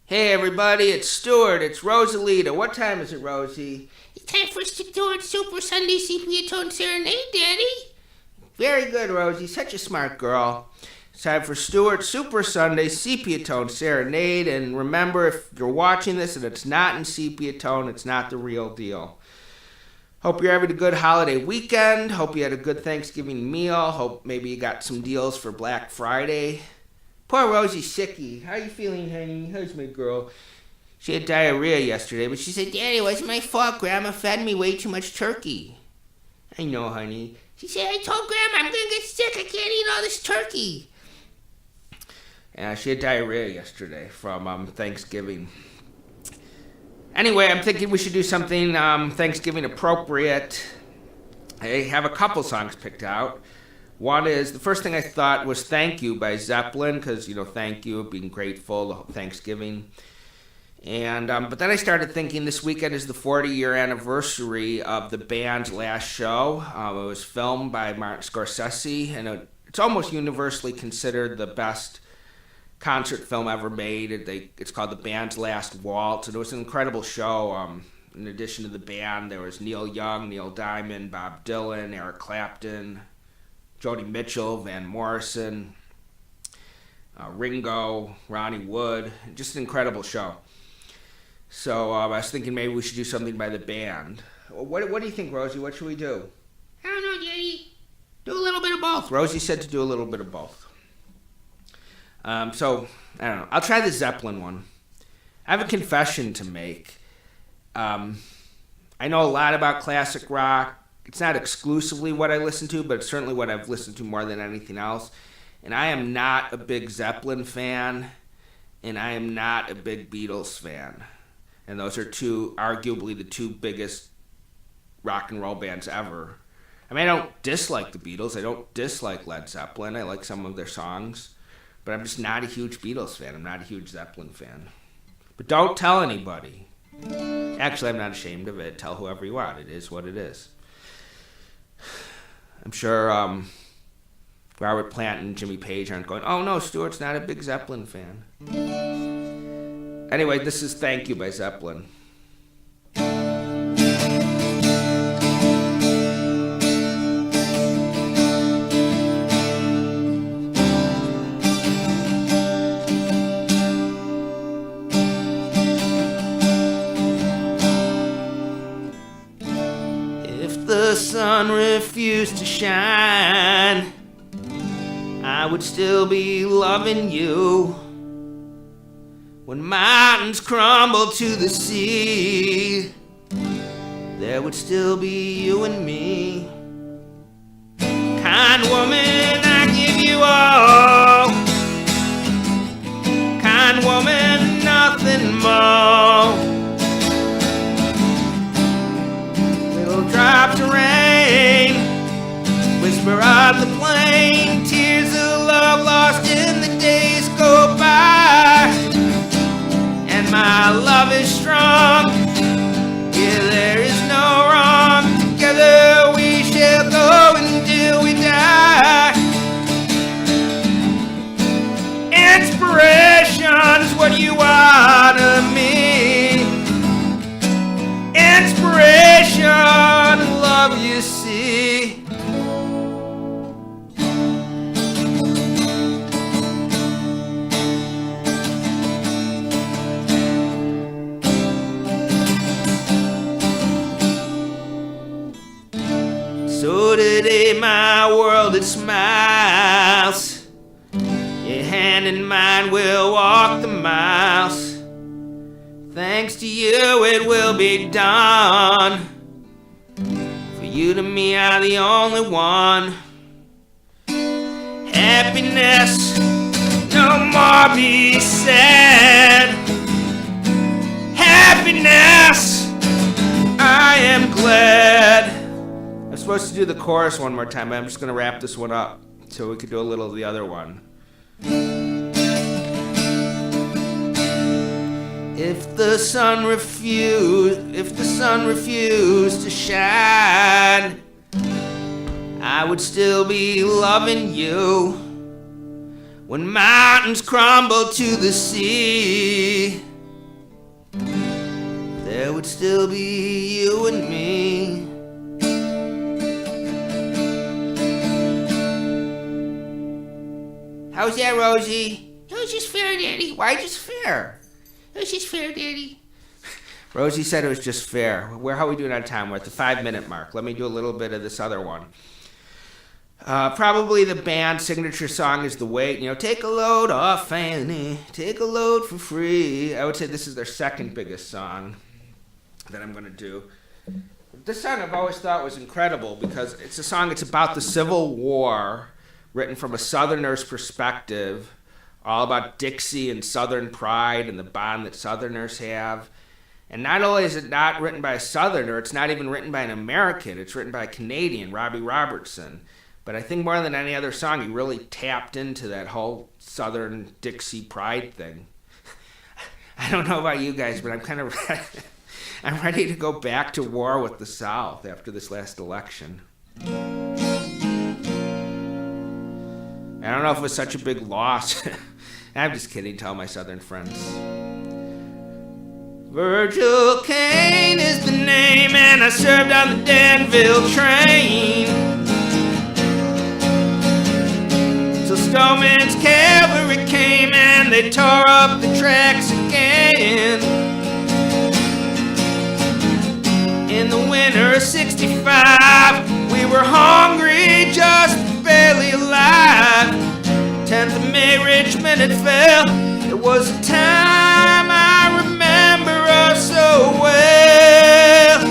Hey everybody, it's Stuart, it's Rosalita. What time is it, Rosie? It's time for Stuart Super Sunday Sepia Tone Serenade, Daddy. Very good, Rosie, such a smart girl. It's time for Stuart Super Sunday Sepia Tone Serenade, and remember, if you're watching this and it's not in sepia tone, it's not the real deal. Hope you're having a good holiday weekend. Hope you had a good Thanksgiving meal. Hope maybe you got some deals for Black Friday. Poor Rosie's sicky. How you feeling, honey? How's my girl? She had diarrhea yesterday, but she said, Daddy, it wasn't my fault. Grandma fed me way too much turkey. I know, honey. She said, I told Grandma I'm going to get sick. I can't eat all this turkey. She had diarrhea yesterday from Thanksgiving. Anyway, I'm thinking we should do something Thanksgiving appropriate. I have a couple songs picked out. One is, the first thing I thought was Thank You by Zeppelin, because, thank you, being grateful, Thanksgiving. And but then I started thinking this weekend is the 40-year anniversary of the band's last show. It was filmed by Martin Scorsese, and it's almost universally considered the best concert film ever made. It's called The Band's Last Waltz, and it was an incredible show. In addition to the band, there was Neil Young, Neil Diamond, Bob Dylan, Eric Clapton, Joni Mitchell, Van Morrison, Ringo, Ronnie Wood. Just an incredible show. So I was thinking maybe we should do something by the band. What do you think, Rosie? What should we do? I don't know, Daddy. Do a little bit of both. Rosie said to do a little bit of both. So, I don't know. I'll try the Zeppelin one. I have a confession to make. I know a lot about classic rock. It's not exclusively what I listen to, but it's certainly what I've listened to more than anything else. And I am not a big Zeppelin fan, and I am not a big Beatles fan. And those are arguably the two biggest rock and roll bands ever. I mean, I don't dislike the Beatles. I don't dislike Led Zeppelin. I like some of their songs. But I'm just not a huge Beatles fan. I'm not a huge Zeppelin fan. But don't tell anybody. Actually, I'm not ashamed of it. Tell whoever you want. It is what it is. I'm sure Robert Plant and Jimmy Page aren't going, oh no, Stuart's not a big Zeppelin fan. Anyway, this is Thank You by Zeppelin. The sun refused to shine, I would still be loving you. When mountains crumble to the sea, there would still be you and me. Kind woman, I give you all. Kind woman, nothing more. Drops of rain, whisper on the plain, tears of love lost in the days go by. And my love is strong, yeah, there is no wrong. Together we shall go until we die. Inspiration is what you are to me. Inspiration, love, you see. So today my world it smiles. Your hand in mine will walk the miles. Thanks to you it will be done. For you to me are the only one. Happiness, no more be sad. Happiness, I am glad. I'm supposed to do the chorus one more time, but I'm just going to wrap this one up so we could do a little of the other one. If the sun refused to shine, I would still be loving you. When mountains crumble to the sea, would still be you and me. How's that, Rosie? It was just fair, Daddy. Why just fair? It was just fair, Daddy. Rosie said it was just fair. How are we doing on time? We're at the 5-minute mark. Let me do a little bit of this other one. Probably the band's signature song is The Weight. Take a load off Fanny, take a load for free. I would say this is their second biggest song that I'm going to do. This song I've always thought was incredible because it's a song that's about the Civil War, written from a Southerner's perspective, all about Dixie and Southern pride and the bond that Southerners have. And not only is it not written by a Southerner, it's not even written by an American. It's written by a Canadian, Robbie Robertson. But I think more than any other song, he really tapped into that whole Southern Dixie pride thing. I don't know about you guys, but I'm kind of I'm ready to go back to war with the South after this last election. I don't know if it was such a big loss. I'm just kidding, tell my Southern friends. Virgil Kane is the name, and I served on the Danville train. So Stoneman's cavalry came and they tore up the tracks again. In the winter of '65, we were hungry, just barely alive. 10th of May, Richmond had fell. It was a time I remember oh so well.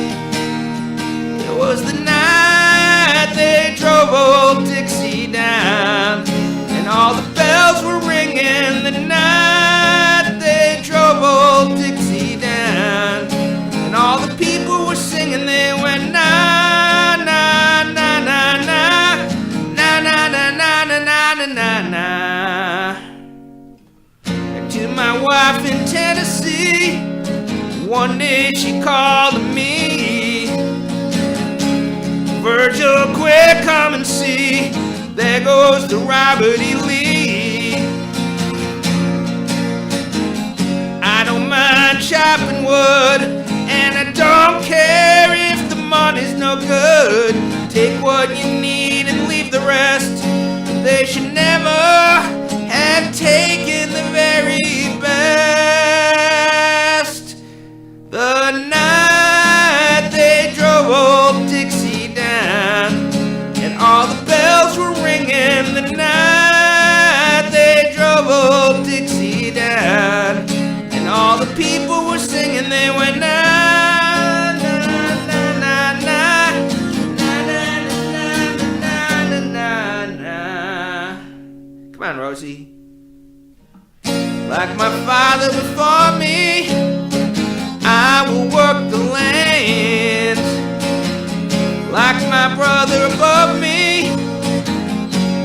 It was the night they drove old Dixie down, and all the bells were ringing. The night they drove old Dixie down, and all the people were singing. They went na na na na na na na na na na na na na. And to my wife in Tennessee, one day she called me. Virgil, quick, come and see. There goes the Robert E. Lee. I don't mind chopping wood, and I don't care if the money's no good. Take what you need and leave the rest. They should never have taken the very best. The night they drove old Dixie down, and all the bells were ringing. The night they drove old Dixie down, and all the people were singing. They went na na na na na na na na na na. Come on, Rosie. Like my father before me, I will work the land. Like my brother above me,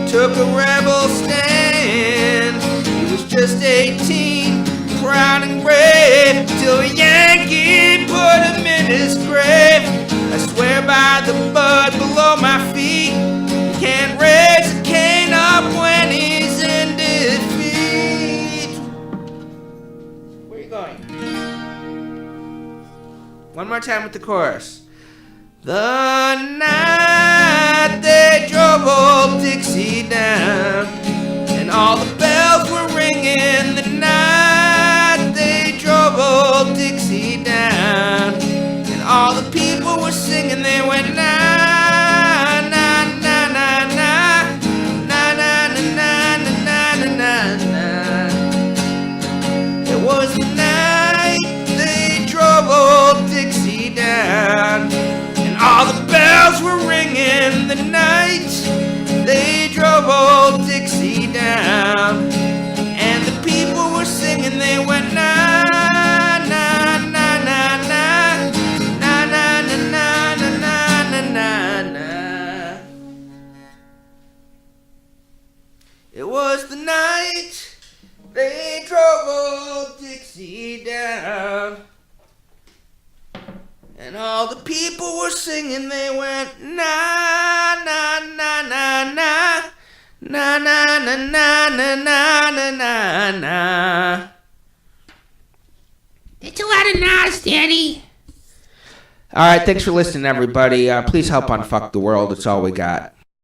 took a rebel stand. He was just 18, proud and brave, till a Yankee put him in his grave. I swear by the mud below my feet, you can't raise a cane up when he's in defeat. Where are you going? One more time with the chorus. The night they drove old Dixie down, and all the bells were ringing. The night they drove old Dixie down, and all the people were singing. They went na na na na na na na na na na na na. It was the night they drove old Dixie down, all the bells were ringing. The night they drove old Dixie down, and the people were singing. They went na na na na na na na na na na na na. It was the night they drove old Dixie down, and all the people were singing. They went na na na na na na na na na na na na na. It's a lot of nas, Daddy. All right, thanks for listening, everybody. Please help on Fuck the World. It's all we got.